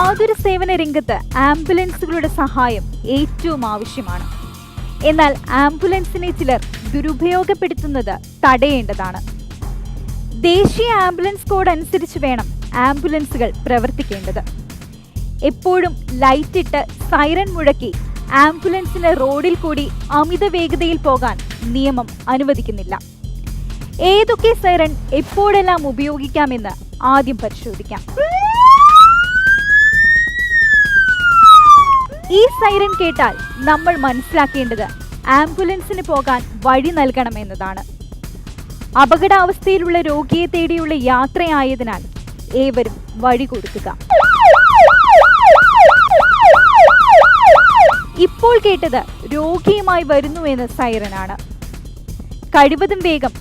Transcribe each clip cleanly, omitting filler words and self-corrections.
ആതുര സേവന രംഗത്ത് ആംബുലൻസുകളുടെ സഹായം ഏറ്റവും ആവശ്യമാണ്. എന്നാൽ ആംബുലൻസിനെ ചിലർ ദുരുപയോഗപ്പെടുത്തുന്നത് തടയേണ്ടതാണ്. ദേശീയ ആംബുലൻസ് കോഡ് അനുസരിച്ച് വേണം ആംബുലൻസുകൾ പ്രവർത്തിക്കേണ്ടത്. എപ്പോഴും ലൈറ്റിട്ട് സൈറൻ മുഴക്കി ആംബുലൻസിന് റോഡിൽ കൂടി അമിത വേഗതയിൽ പോകാൻ നിയമം അനുവദിക്കുന്നില്ല. ഏതൊക്കെ സൈറൻ എപ്പോഴെല്ലാം ഉപയോഗിക്കാമെന്ന് ആദ്യം പരിശോധിക്കാം. ഈ സൈറൻ കേട്ടാൽ നമ്മൾ മനസ്സിലാക്കേണ്ടത് ആംബുലൻസിന് പോകാൻ വഴി നൽകണമെന്നതാണ്. അപകടാവസ്ഥയിലുള്ള രോഗിയെ തേടിയുള്ള യാത്രയായതിനാൽ ഏവരും വഴി കൊടുക്കുക. ഇപ്പോൾ കേട്ടത് രോഗിയുമായി വരുന്നു എന്ന സൈറനാണ്. കഴിവതും വേഗം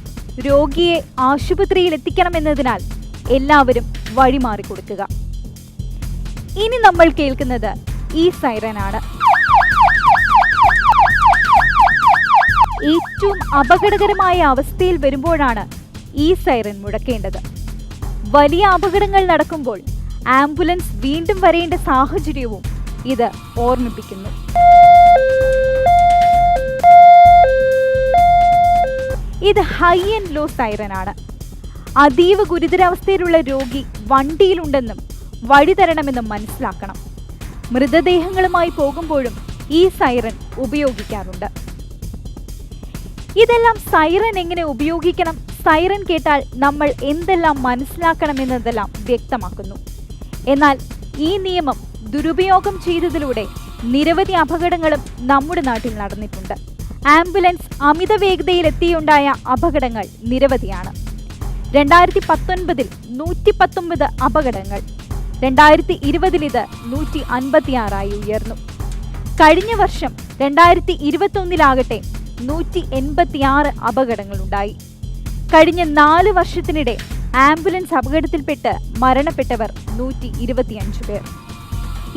രോഗിയെ ആശുപത്രിയിൽ എത്തിക്കണമെന്നതിനാൽ എല്ലാവരും വഴിമാറി കൊടുക്കുക. ഇനി നമ്മൾ കേൾക്കുന്നത് ഈ സൈറനാണ്. ഏറ്റവും അപകടകരമായ അവസ്ഥയിൽ വരുമ്പോഴാണ് ഈ സൈറൻ മുഴക്കേണ്ടത്. വലിയ അപകടങ്ങൾ നടക്കുമ്പോൾ ആംബുലൻസ് വീണ്ടും വരേണ്ട സാഹചര്യവും ഇത് ഓർമ്മിപ്പിക്കുന്നു. ഇത് ഹൈ ആൻഡ് ലോ സൈറൻ ആണ്. അതീവ ഗുരുതരാവസ്ഥയിലുള്ള രോഗി വണ്ടിയിലുണ്ടെന്നും വഴി തരണമെന്നും മനസ്സിലാക്കണം. മൃതദേഹങ്ങളുമായി പോകുമ്പോഴും ഈ സൈറൻ ഉപയോഗിക്കാറുണ്ട്. ഇതെല്ലാം സൈറൻ എങ്ങനെ ഉപയോഗിക്കണം, സൈറൻ കേട്ടാൽ നമ്മൾ എന്തെല്ലാം മനസ്സിലാക്കണമെന്നതെല്ലാം വ്യക്തമാക്കുന്നു. എന്നാൽ ഈ നിയമം ദുരുപയോഗം ചെയ്തതിലൂടെ നിരവധി അപകടങ്ങളും നമ്മുടെ നാട്ടിൽ നടന്നിട്ടുണ്ട്. ആംബുലൻസ് അമിത വേഗതയിൽ എത്തിയുണ്ടായ അപകടങ്ങൾ നിരവധിയാണ്. 2019 119 അപകടങ്ങൾ, 2020 ഇത് 156 ഉയർന്നു. കഴിഞ്ഞ വർഷം 2021 186 അപകടങ്ങളുണ്ടായി. കഴിഞ്ഞ 4 വർഷത്തിനിടെ ആംബുലൻസ് അപകടത്തിൽപ്പെട്ട് മരണപ്പെട്ടവർ 125 പേർ.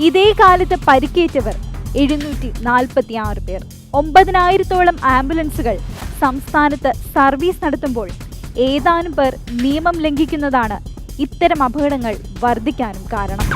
ഇതേ കാലത്ത് പരിക്കേറ്റവർ 746 പേർ. 9000-ഓളം ആംബുലൻസുകൾ സംസ്ഥാനത്ത് സർവീസ് നടത്തുമ്പോൾ ഏതാനും പേർ നിയമം ലംഘിക്കുന്നതാണ് ഇത്തരം അപകടങ്ങൾ വർദ്ധിക്കാനും കാരണം.